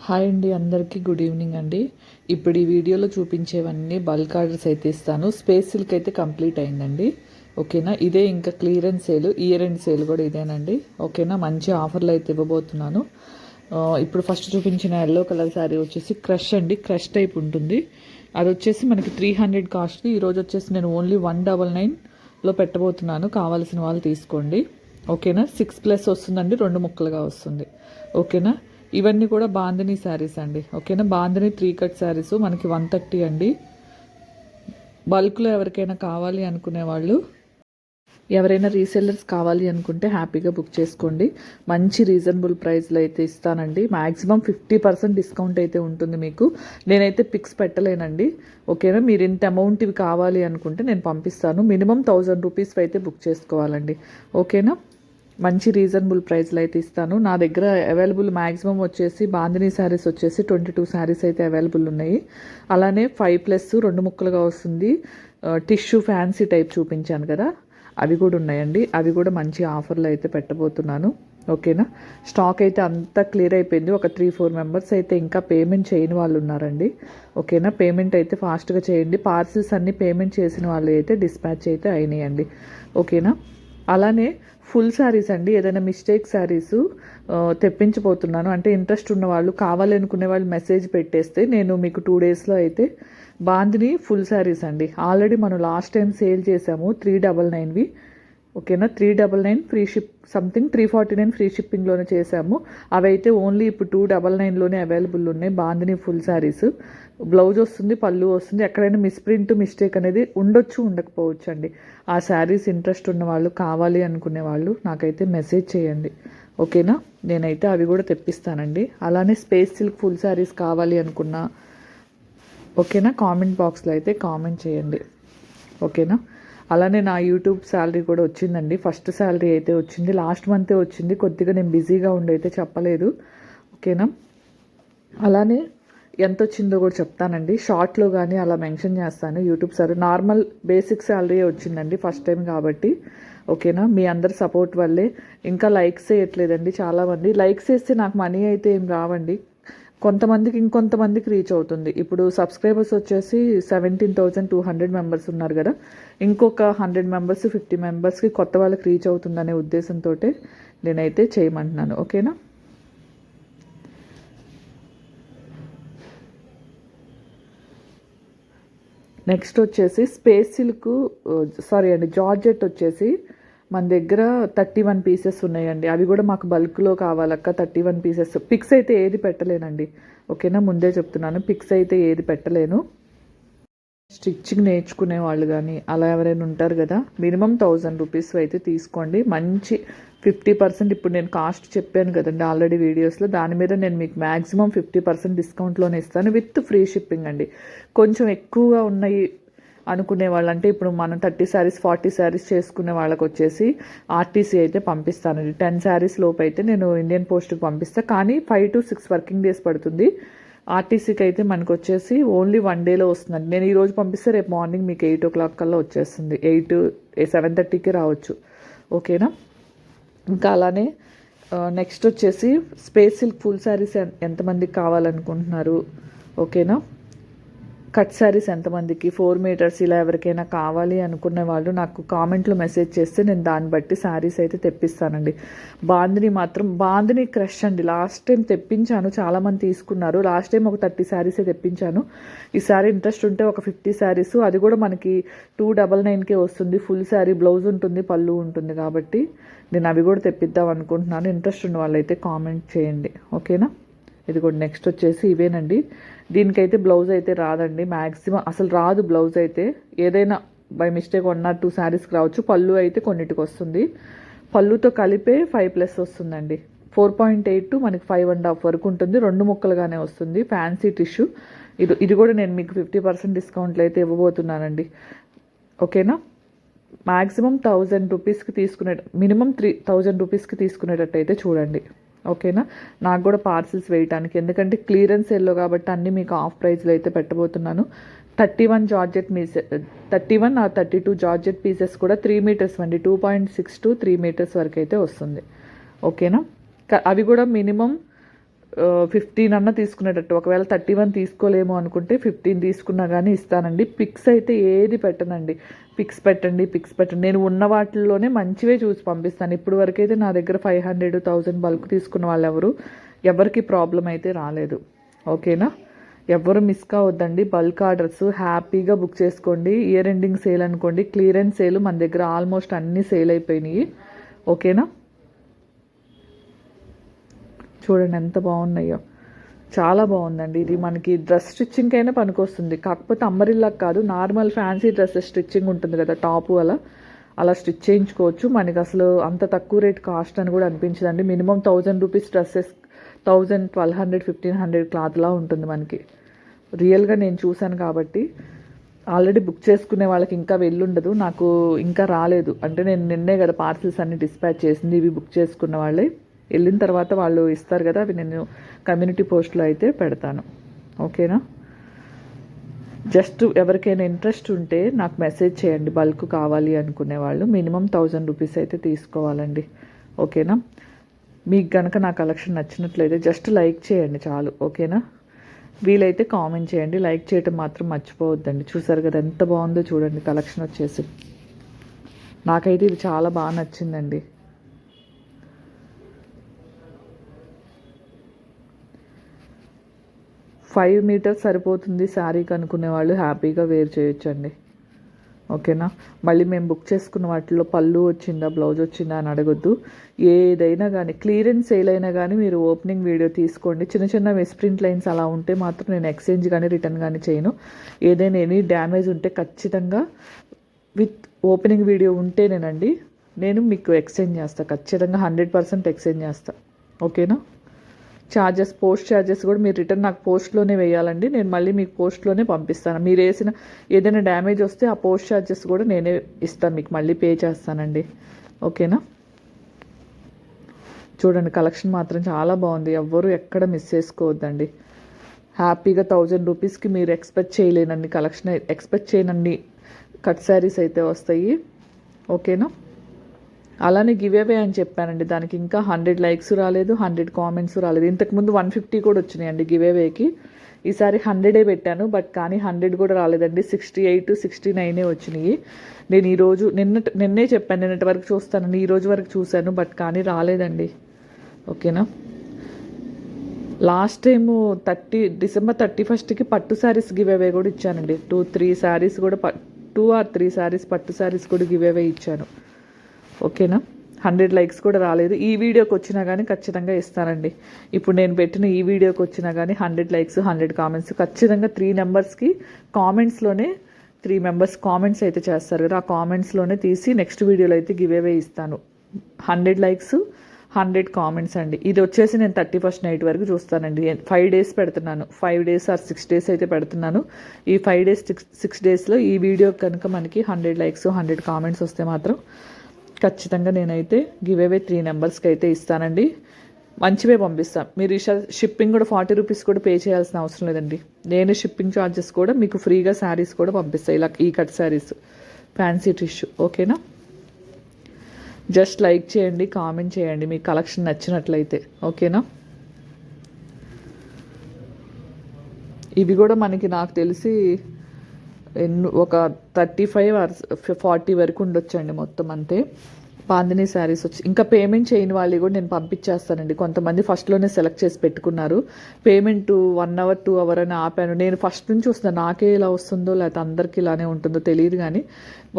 Hi అండి, అందరికీ good evening అండి. ఇప్పుడు ఈ వీడియోలో చూపించేవన్నీ బల్క్ ఆర్డర్స్ అయితే ఇస్తాను. స్పేస్ సిల్క్ అయితే కంప్లీట్ అయిందండి. ఓకేనా, ఇదే ఇంకా clearance sale, year end sale కూడా ఇదేనండి. ఓకేనా, మంచి ఆఫర్లు అయితే ఇవ్వబోతున్నాను. ఇప్పుడు ఫస్ట్ చూపించిన ఎల్లో కలర్ శారీ వచ్చేసి క్రష్ అండి, క్రష్ టైప్ ఉంటుంది. అది వచ్చేసి మనకి 300 కాస్ట్. ఈరోజు వచ్చేసి నేను ఓన్లీ 199లో పెట్టబోతున్నాను. కావాల్సిన వాళ్ళు తీసుకోండి. ఓకేనా, 6+ వస్తుందండి, 2 ముక్కలుగా వస్తుంది. ఓకేనా, ఇవన్నీ కూడా బాందిని శారీస్ అండి. ఓకేనా, బాందిని 3 కట్ శారీస్ మనకి 130 అండి. బల్క్లో ఎవరికైనా కావాలి అనుకునే వాళ్ళు, ఎవరైనా రీసెల్లర్స్ కావాలి అనుకుంటే హ్యాపీగా బుక్ చేసుకోండి. మంచి రీజనబుల్ ప్రైస్లో అయితే ఇస్తానండి. మ్యాక్సిమం 50% డిస్కౌంట్ అయితే ఉంటుంది మీకు. నేనైతే పిక్స్ పెట్టలేనండి. ఓకేనా, మీరు ఇంత అమౌంట్ ఇవి కావాలి అనుకుంటే నేను పంపిస్తాను. మినిమం 1000 రూపీస్ అయితే బుక్ చేసుకోవాలండి. ఓకేనా, మంచి రీజనబుల్ ప్రైస్లో అయితే ఇస్తాను. నా దగ్గర అవైలబుల్ మ్యాక్సిమం వచ్చేసి బాందినీ శారీస్ వచ్చేసి 22 శారీస్ అయితే అవైలబుల్ ఉన్నాయి. అలానే 5+ 2 ముక్కలుగా వస్తుంది. టిష్యూ ఫ్యాన్సీ టైప్ చూపించాను కదా, అవి కూడా ఉన్నాయండి. అవి కూడా మంచి ఆఫర్లో అయితే పెట్టబోతున్నాను. ఓకేనా, స్టాక్ అయితే అంతా క్లియర్ అయిపోయింది. ఒక 3-4 మెంబర్స్ అయితే ఇంకా పేమెంట్ చేయని వాళ్ళు ఉన్నారండి. ఓకేనా, పేమెంట్ అయితే ఫాస్ట్గా చేయండి. పార్సిల్స్ అన్నీ పేమెంట్ చేసిన వాళ్ళు అయితే డిస్పాచ్ అయితే అయినాయండి. ఓకేనా, అలానే ఫుల్ శారీస్ అండి, ఏదైనా మిస్టేక్ శారీస్ తెప్పించబోతున్నాను. అంటే ఇంట్రెస్ట్ ఉన్న వాళ్ళు, కావాలనుకునే వాళ్ళు మెసేజ్ పెట్టేస్తే నేను మీకు 2 డేస్లో అయితే బాందిని ఫుల్ శారీస్ అండి. ఆల్రెడీ మనం లాస్ట్ టైం సేల్ చేసాము 399వి. ఓకేనా, 399 ఫ్రీ షిప్, సంథింగ్ 349 ఫ్రీ షిప్పింగ్లోనే చేసాము. అవి అయితే ఓన్లీ ఇప్పుడు 299లోనే అవైలబుల్ ఉన్నాయి. బాందిని ఫుల్ శారీస్, బ్లౌజ్ వస్తుంది, పళ్ళు వస్తుంది. ఎక్కడైనా మిస్ప్రింట్ మిస్టేక్ అనేది ఉండొచ్చు, ఉండకపోవచ్చు అండి. ఆ శారీస్ ఇంట్రెస్ట్ ఉన్న వాళ్ళు, కావాలి అనుకునే వాళ్ళు నాకైతే మెసేజ్ చేయండి. ఓకేనా, నేనైతే అవి కూడా తెప్పిస్తానండి. అలానే స్పేస్ సిల్క్ ఫుల్ శారీస్ కావాలి అనుకున్నా ఓకేనా, కామెంట్ బాక్స్లో అయితే కామెంట్ చేయండి. ఓకేనా, అలానే నా యూట్యూబ్ శాలరీ కూడా వచ్చిందండి. ఫస్ట్ శాలరీ అయితే వచ్చింది, లాస్ట్ మంతే వచ్చింది. కొద్దిగా నేను బిజీగా ఉండి అయితే చెప్పలేదు. ఓకేనా, అలానే ఎంత వచ్చిందో కూడా చెప్తానండి. షార్ట్లో కానీ అలా మెన్షన్ చేస్తాను. YouTube sir normal basic salary వచ్చిందండి, ఫస్ట్ టైం కాబట్టి. ఓకేనా, మీ అందరి సపోర్ట్ వల్లే. ఇంకా లైక్స్ వేయట్లేదండి చాలామంది. లైక్స్ వేస్తే నాకు మనీ అయితే ఏం రావండి. కొంతమందికి ఇంకొంతమందికి రీచ్ అవుతుంది. ఇప్పుడు సబ్స్క్రైబర్స్ వచ్చేసి 17,200 మెంబర్స్ ఉన్నారు కదా, ఇంకొక 100 మెంబర్స్ 50 మెంబర్స్కి కొత్త వాళ్ళకి రీచ్ అవుతుందనే ఉద్దేశంతో నేనైతే చేయమంటున్నాను. ఓకేనా, నెక్స్ట్ వచ్చేసి స్పేస్ సిల్క్, సారీ అండి, జార్జెట్ వచ్చేసి మన దగ్గర 31 పీసెస్ ఉన్నాయండి. అవి కూడా మాకు బల్క్లో కావాలక్క, 31 పీసెస్. పిక్స్ అయితే ఏది పెట్టలేనండి. ఓకేనా, ముందే చెప్తున్నాను, పిక్స్ అయితే ఏది పెట్టలేను. స్టిచ్చింగ్ నేర్చుకునే వాళ్ళు కానీ అలా ఎవరైనా ఉంటారు కదా, మినిమం 1000 రూపీస్ అయితే తీసుకోండి. మంచి 50%, ఇప్పుడు నేను కాస్ట్ చెప్పాను కదండి ఆల్రెడీ వీడియోస్లో, దాని మీద నేను మీకు మ్యాక్సిమం 50% డిస్కౌంట్లోనే ఇస్తాను, విత్ ఫ్రీ షిప్పింగ్ అండి. కొంచెం ఎక్కువగా ఉన్నాయి అనుకునే వాళ్ళు, అంటే ఇప్పుడు మనం 30 శారీస్ 40 శారీస్ చేసుకునే వాళ్ళకి వచ్చేసి ఆర్టీసీ అయితే పంపిస్తానండి. 10 శారీస్ లోపు అయితే నేను ఇండియన్ పోస్ట్కి పంపిస్తాను. కానీ 5 to 6 వర్కింగ్ డేస్ పడుతుంది. ఆర్టీసీకి అయితే మనకు వచ్చేసి ఓన్లీ 1 డేలో వస్తుందండి. నేను ఈరోజు పంపిస్తే రేపు మార్నింగ్ మీకు 8 o'clock కల్లా వచ్చేస్తుంది. 7:30కి రావచ్చు. ఓకేనా, ఇంకా అలానే నెక్స్ట్ వచ్చేసి స్పేస్ సిల్క్ ఫుల్ శారీస్ ఎంతమందికి కావాలనుకుంటున్నారు? ఓకేనా, కట్ శారీస్ ఎంతమందికి, 4 meters ఇలా ఎవరికైనా కావాలి అనుకునే వాళ్ళు నాకు కామెంట్లో మెసేజ్ చేస్తే నేను దాన్ని బట్టి శారీస్ అయితే తెప్పిస్తానండి. బాందిని మాత్రం, బాందిని క్రష్ అండి, లాస్ట్ టైం తెప్పించాను, చాలామంది తీసుకున్నారు. లాస్ట్ టైం ఒక 30 శారీసే తెప్పించాను. ఈసారి ఇంట్రెస్ట్ ఉంటే ఒక 50 శారీస్, అది కూడా మనకి 299కే వస్తుంది. ఫుల్ శారీ, బ్లౌజ్ ఉంటుంది, పళ్ళు ఉంటుంది. కాబట్టి నేను అవి కూడా తెప్పిద్దాం అనుకుంటున్నాను. ఇంట్రెస్ట్ ఉన్న వాళ్ళైతే కామెంట్ చేయండి. ఓకేనా, ఇది కూడా నెక్స్ట్ వచ్చేసి ఇవేనండి. దీనికైతే బ్లౌజ్ అయితే రాదండి, మ్యాక్సిమం అసలు రాదు బ్లౌజ్ అయితే. ఏదైనా బై మిస్టేక్ 1 or 2 శారీస్కి రావచ్చు. పళ్ళు అయితే కొన్నిటికి వస్తుంది. పళ్ళుతో కలిపే 5+ వస్తుందండి. 4.8 మనకి 5.5 వరకు ఉంటుంది. 2 ముక్కలుగానే వస్తుంది. Fancy tissue. ఇది కూడా నేను మీకు 50% డిస్కౌంట్లు అయితే ఇవ్వబోతున్నానండి. ఓకేనా, మ్యాక్సిమం 1000 రూపీస్కి తీసుకునే, మినిమం 3000 రూపీస్కి తీసుకునేటట్టు అయితే చూడండి. ఓకేనా, నాకు కూడా పార్సిల్స్ వేయటానికి, ఎందుకంటే క్లియరెన్స్ సేల్లో కాబట్టి అన్నీ మీకు ఆఫ్ ప్రైస్లో అయితే పెట్టబోతున్నాను. 31 జార్జెట్ 31 or 32 జార్జెట్ పీసెస్ కూడా 3 meters అండి. 2.6 to 3 meters వరకు అయితే వస్తుంది. ఓకేనా, అవి కూడా మినిమం 15 అన్న తీసుకునేటట్టు. ఒకవేళ 31 తీసుకోలేము అనుకుంటే 15 తీసుకున్నా కానీ ఇస్తానండి. పిక్స్ అయితే ఏది పెట్టనండి. పిక్స్ పెట్టండి. నేను ఉన్న వాటిల్లోనే మంచివే చూసి పంపిస్తాను. ఇప్పుడు వరకైతే నా దగ్గర 500, 1000 బల్క్ తీసుకున్న వాళ్ళు ఎవరికి ప్రాబ్లం అయితే రాలేదు. ఓకేనా? ఎవరు మిస్ కావద్దండి. బల్క్ ఆర్డర్స్ హ్యాపీగా బుక్ చేసుకోండి. ఇయర్ ఎండింగ్ సేల్ అనుకోండి, క్లియరెన్స్ సేల్ మన దగ్గర ఆల్మోస్ట్ అన్నీ సేల్ అయిపోయినాయి. ఓకేనా? చూడండి ఎంత బాగున్నాయో, చాలా బాగుందండి. ఇది మనకి డ్రెస్ స్టిచ్చింగ్ అయినా పనికొస్తుంది. కాకపోతే అంబరిల్లా కాదు, నార్మల్ ఫ్యాన్సీ డ్రెస్సెస్ స్టిచ్చింగ్ ఉంటుంది కదా, టాపు అలా స్టిచ్ చేయించుకోవచ్చు. మనకి అసలు అంత తక్కువ రేట్ కాస్ట్ అని కూడా అనిపించదండి. మినిమం 1000 రూపీస్ డ్రెస్సెస్ 1000, 1200, 1500 క్లాత్లా ఉంటుంది మనకి. రియల్గా నేను చూశాను కాబట్టి. ఆల్రెడీ బుక్ చేసుకునే వాళ్ళకి ఇంకా వెళ్ళుండదు, నాకు ఇంకా రాలేదు. అంటే నేను నిన్నే కదా పార్సిల్స్ అన్ని డిస్పాచ్ చేసింది. ఇవి బుక్ చేసుకున్న వాళ్ళే వెళ్ళిన తర్వాత వాళ్ళు ఇస్తారు కదా, అవి నేను కమ్యూనిటీ పోస్ట్లో అయితే పెడతాను. ఓకేనా? జస్ట్ ఎవరికైనా ఇంట్రెస్ట్ ఉంటే నాకు మెసేజ్ చేయండి. బల్క్ కావాలి అనుకునే వాళ్ళు మినిమం 1000 రూపీస్ అయితే తీసుకోవాలండి. ఓకేనా? మీకు కనుక నా కలెక్షన్ నచ్చినట్లయితే జస్ట్ లైక్ చేయండి చాలు. ఓకేనా? వీలైతే కామెంట్ చేయండి. లైక్ చేయటం మాత్రం మర్చిపోవద్దండి. చూసారు కదా ఎంత బాగుందో చూడండి కలెక్షన్ వచ్చేసి. నాకైతే ఇది చాలా బాగా నచ్చిందండి. ఫైవ్ మీటర్స్ సరిపోతుంది శారీకి అనుకునే వాళ్ళు హ్యాపీగా వేర్ చేయొచ్చండి. ఓకేనా? మళ్ళీ మేము బుక్ చేసుకున్న వాటిలో పళ్ళు వచ్చిందా, బ్లౌజ్ వచ్చిందా అని అడగొద్దు. ఏదైనా కానీ క్లియరెన్స్ సేల్ అయినా కానీ మీరు ఓపెనింగ్ వీడియో తీసుకోండి. చిన్న చిన్న మిస్ప్రింట్ లైన్స్ అలా ఉంటే మాత్రం నేను ఎక్స్చేంజ్ కానీ రిటర్న్ కానీ చేయను. ఏదైనా ఎనీ డ్యామేజ్ ఉంటే ఖచ్చితంగా విత్ ఓపెనింగ్ వీడియో ఉంటేనేనండి నేను మీకు ఎక్స్చేంజ్ చేస్తాను. ఖచ్చితంగా 100% ఎక్స్చేంజ్ చేస్తాను. ఓకేనా? ఛార్జెస్, పోస్ట్ ఛార్జెస్ కూడా మీరు రిటర్న్ నాకు పోస్ట్లోనే వేయాలండి. నేను మళ్ళీ మీకు పోస్ట్లోనే పంపిస్తాను. మీరు వేసిన ఏదైనా డ్యామేజ్ వస్తే ఆ పోస్ట్ ఛార్జెస్ కూడా నేనే ఇస్తాను, మీకు మళ్ళీ పే చేస్తానండి. ఓకేనా? చూడండి కలెక్షన్ మాత్రం చాలా బాగుంది. ఎవ్వరూ ఎక్కడ మిస్ చేసుకోవద్దండి. హ్యాపీగా 1000 రూపీస్కి మీరు ఎక్స్పెక్ట్ చేయలేనండి కలెక్షన్, ఎక్స్పెక్ట్ చేయనండి కట్ శారీస్ అయితే వస్తాయి. ఓకేనా? అలానే గివ్ అవే అని చెప్పానండి. దానికి ఇంకా 100 లైక్స్ రాలేదు, 100 కామెంట్స్ రాలేదు. ఇంతకుముందు 150 కూడా వచ్చినాయండి గివ్ అవేకి. ఈసారి 100 పెట్టాను, బట్ కానీ 100 కూడా రాలేదండి. 68, 69 వచ్చినాయి. నేను ఈరోజు నిన్నే చెప్పాను, నిన్నటి వరకు చూస్తానని. ఈరోజు వరకు చూశాను, బట్ కానీ రాలేదండి. ఓకేనా? లాస్ట్ టైము December 31st పట్టు శారీస్ గివ్ అవే కూడా ఇచ్చానండి. 2-3 శారీస్ కూడా 2 or 3 శారీస్ పట్టు శారీస్ కూడా గివ్ అవే ఇచ్చాను. ఓకేనా? 100 లైక్స్ కూడా రాలేదు. ఈ వీడియోకి వచ్చినా కానీ ఖచ్చితంగా ఇస్తానండి. ఇప్పుడు నేను పెట్టిన ఈ వీడియోకి వచ్చినా కానీ 100 లైక్స్, 100 కామెంట్స్ ఖచ్చితంగా 3 నెంబర్స్కి కామెంట్స్లోనే 3 మెంబర్స్ కామెంట్స్ అయితే చేస్తారు కదా, ఆ కామెంట్స్లోనే తీసి నెక్స్ట్ వీడియోలో అయితే గివ్ అవే ఇస్తాను. 100 లైక్స్, 100 కామెంట్స్ అండి. ఇది వచ్చేసి నేను 31st నైట్ వరకు చూస్తానండి. 5 డేస్ పెడుతున్నాను. 5 days or 6 days అయితే పెడుతున్నాను. ఈ 5 days 6 daysలో ఈ వీడియో కనుక మనకి 100 లైక్స్, 100 కామెంట్స్ వస్తే మాత్రం ఖచ్చితంగా నేనైతే గివ్ అవే 3 నెంబర్స్కి అయితే ఇస్తానండి. మంచివే పంపిస్తాను. మీరు షిప్పింగ్ కూడా 40 రూపీస్ కూడా పే చేయాల్సిన అవసరం లేదండి. నేను షిప్పింగ్ ఛార్జెస్ కూడా మీకు ఫ్రీగా శారీస్ కూడా పంపిస్తాను. ఇలా ఈ కట్ శారీస్ ఫ్యాన్సీ టిష్యూ. ఓకేనా? జస్ట్ లైక్ చేయండి, కామెంట్ చేయండి మీకు కలెక్షన్ నచ్చినట్లయితే. ఓకేనా? ఇవి కూడా మనకి నాకు తెలిసి ఒక 35 or 40 వరకు ఉండొచ్చండి మొత్తం అంతే. బాందినీ శారీస్ వచ్చి ఇంకా పేమెంట్ చేయని వాళ్ళు కూడా నేను పంపించేస్తానండి. కొంతమంది ఫస్ట్లోనే సెలెక్ట్ చేసి పెట్టుకున్నారు. పేమెంట్ 1 hour 2 hour అని ఆపాను. నేను ఫస్ట్ నుంచి వస్తాను, నాకే ఇలా వస్తుందో లేకపోతే అందరికీ ఇలానే ఉంటుందో తెలియదు కానీ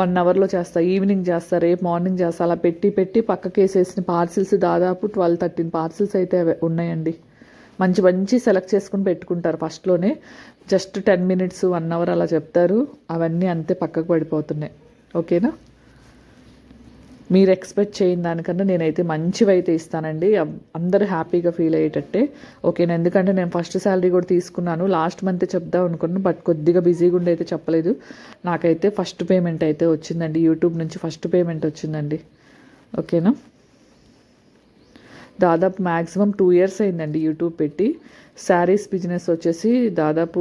1 hourలో చేస్తా, ఈవినింగ్ చేస్తా, రేపు మార్నింగ్ చేస్తా. అలా పెట్టి పక్కకేసేసిన పార్సిల్స్ దాదాపు 12-13 పార్సిల్స్ అయితే ఉన్నాయండి. మంచి సెలెక్ట్ చేసుకుని పెట్టుకుంటారు ఫస్ట్లోనే. జస్ట్ 10 minutes 1 hour అలా చెప్తారు. అవన్నీ అంతే పక్కకు పడిపోతున్నాయి. ఓకేనా? మీరు ఎక్స్పెక్ట్ చేయని దానికన్నా నేనైతే మంచివైతే ఇస్తానండి. అందరూ హ్యాపీగా ఫీల్ అయ్యేటట్టే. ఓకేనా? ఎందుకంటే నేను ఫస్ట్ శాలరీ కూడా తీసుకున్నాను. లాస్ట్ మంత్ చెప్దాం అనుకున్నాను, బట్ కొద్దిగా బిజీగా ఉండి అయితే చెప్పలేదు. నాకైతే ఫస్ట్ పేమెంట్ అయితే వచ్చిందండి. యూట్యూబ్ నుంచి ఫస్ట్ పేమెంట్ వచ్చిందండి. ఓకేనా? దాదాపు మ్యాక్సిమం 2 years అయిందండి యూట్యూబ్ పెట్టి. శారీస్ బిజినెస్ వచ్చేసి దాదాపు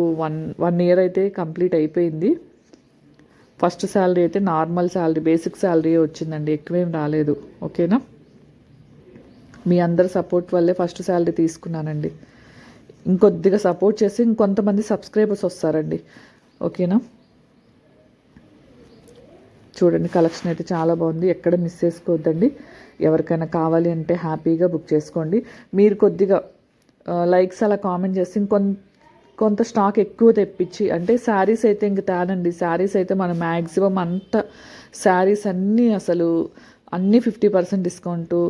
1 year అయితే కంప్లీట్ అయిపోయింది. ఫస్ట్ శాలరీ అయితే నార్మల్ శాలరీ, బేసిక్ శాలరీ వచ్చిందండి, ఎక్కువేం రాలేదు. ఓకేనా? మీ అందరి సపోర్ట్ వల్లే ఫస్ట్ శాలరీ తీసుకున్నానండి. ఇంకొద్దిగా సపోర్ట్ చేసి ఇంకొంతమంది సబ్స్క్రైబర్స్ వస్తారండి. ఓకేనా? చూడండి, కలెక్షన్ అయితే చాలా బాగుంది. ఎక్కడ మిస్ చేసుకోవద్దండి. ఎవరికైనా కావాలి అంటే హ్యాపీగా బుక్ చేసుకోండి. మీరు కొద్దిగా లైక్స్ అలా కామెంట్ చేసి కొంత స్టాక్ ఎక్కువ తెప్పించి, అంటే శారీస్ అయితే ఇంక తేనండి. శారీస్ అయితే మనం మ్యాక్సిమం అంతా శారీస్ అన్నీ అసలు అన్నీ 50% డిస్కౌంటు,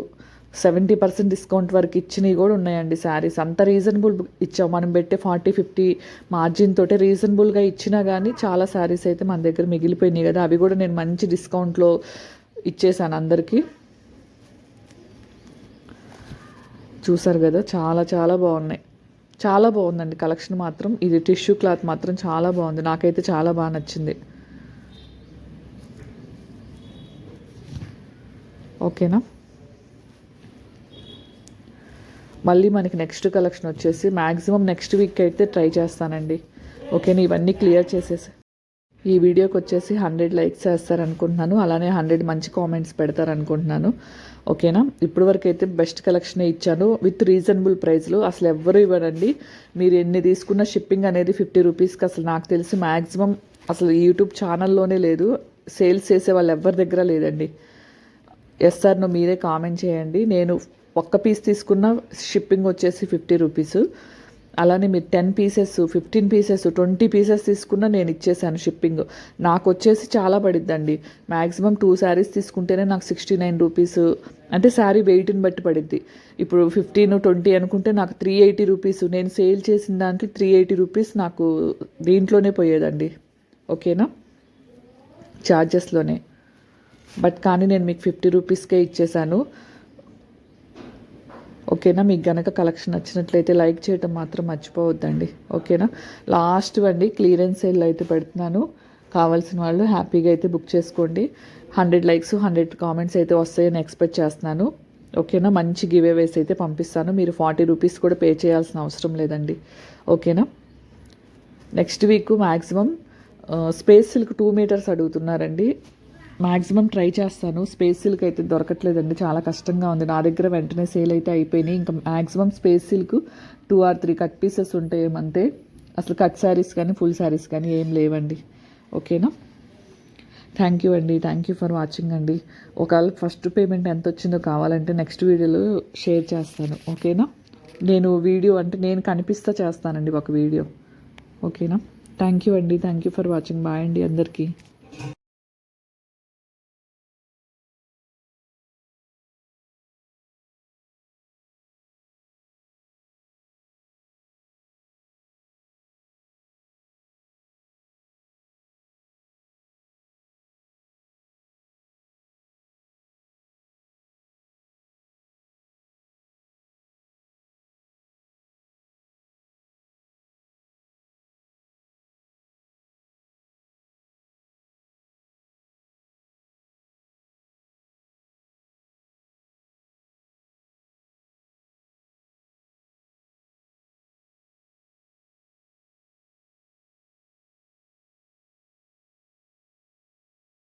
70% డిస్కౌంట్ వరకు ఇచ్చినవి కూడా ఉన్నాయండి. శారీస్ అంత రీజనబుల్ ఇచ్చాం. మనం పెట్టే 40-50 మార్జిన్ తోటే రీజనబుల్గా ఇచ్చినా కానీ చాలా శారీస్ అయితే మన దగ్గర మిగిలిపోయినాయి కదా, అవి కూడా నేను మంచి డిస్కౌంట్లో ఇచ్చేసాను అందరికీ. చూసారు కదా, చాలా చాలా బాగున్నాయి. చాలా బాగుందండి కలెక్షన్ మాత్రం. ఇది టిష్యూ క్లాత్ మాత్రం చాలా బాగుంది. నాకైతే చాలా బాగా నచ్చింది. ఓకేనా? మళ్ళీ మనకి నెక్స్ట్ కలెక్షన్ వచ్చేసి మ్యాక్సిమం నెక్స్ట్ వీక్ అయితే ట్రై చేస్తానండి. ఓకేనా? ఇవన్నీ క్లియర్ చేసేసి ఈ వీడియోకి వచ్చేసి 100 లైక్స్ చేస్తారనుకుంటున్నాను. అలానే 100 మంచి కామెంట్స్ పెడతారనుకుంటున్నాను. ఓకేనా? ఇప్పుడు వరకు అయితే బెస్ట్ కలెక్షనే ఇచ్చాను విత్ రీజనబుల్ ప్రైస్లు. అసలు ఎవ్వరూ ఇవ్వరండి. మీరు ఎన్ని తీసుకున్న షిప్పింగ్ అనేది 50 రూపీస్కి అసలు నాకు తెలిసి మ్యాక్సిమం అసలు యూట్యూబ్ ఛానల్లోనే లేదు. సేల్స్ చేసే వాళ్ళు ఎవరి దగ్గర లేదండి. ఎస్ఆర్ నో మీరే కామెంట్ చేయండి. నేను ఒక్క పీస్ తీసుకున్న షిప్పింగ్ వచ్చేసి 50 రూపీస్. అలానే మీరు 10 పీసెస్, 15 పీసెస్, 20 పీసెస్ తీసుకున్నా నేను ఇచ్చేసాను షిప్పింగ్. నాకు వచ్చేసి చాలా పడిద్దండి. మ్యాక్సిమం 2 శారీస్ తీసుకుంటేనే నాకు 69 రూపీస్, అంటే శారీ వెయిట్ని బట్టి పడిద్ది. ఇప్పుడు 15-20 అనుకుంటే నాకు 380 రూపీస్. నేను సేల్ చేసిన దాంట్లో 380 రూపీస్ నాకు దీంట్లోనే పోయేదండి. ఓకేనా? ఛార్జెస్లోనే. బట్ కానీ నేను మీకు 50 రూపీస్కే ఇచ్చేసాను. ఓకేనా? మీకు గనక కలెక్షన్ నచ్చినట్లయితే లైక్ చేయటం మాత్రం మర్చిపోవద్దండి. ఓకేనా? లాస్ట్ అండి క్లియరెన్స్ సేల్ అయితే పెడుతున్నాను. కావాల్సిన వాళ్ళు హ్యాపీగా అయితే బుక్ చేసుకోండి. 100 లైక్స్, 100 కామెంట్స్ అయితే వస్తాయని ఎక్స్పెక్ట్ చేస్తున్నాను. ఓకేనా? మంచి గివ్ అవేస్ అయితే పంపిస్తాను. మీరు 40 రూపీస్ కూడా పే చేయాల్సిన అవసరం లేదండి. ఓకేనా? Next week maximum space silk 2 meters అడుగుతున్నారండి. మ్యాక్సిమం ట్రై చేస్తాను. స్పేస్ సిల్క్ అయితే దొరకట్లేదండి, చాలా కష్టంగా ఉంది. నా దగ్గర వెంటనే సేల్ అయితే అయిపోయినాయి. ఇంకా maximum space silk 2 or 3 cut pieces ఉంటాయి ఏమంతే. అసలు కట్ శారీస్ కానీ ఫుల్ శారీస్ కానీ ఏం లేవండి. ఓకేనా? థ్యాంక్ యూ అండి. థ్యాంక్ యూ ఫర్ వాచింగ్ అండి. ఒకవేళ ఫస్ట్ పేమెంట్ ఎంత వచ్చిందో కావాలంటే నెక్స్ట్ వీడియోలో షేర్ చేస్తాను. ఓకేనా? నేను వీడియో అంటే నేను కనిపిస్తా చేస్తానండి ఒక వీడియో. ఓకేనా? థ్యాంక్ యూ అండి. Thank you for watching. Bye అండి అందరికీ.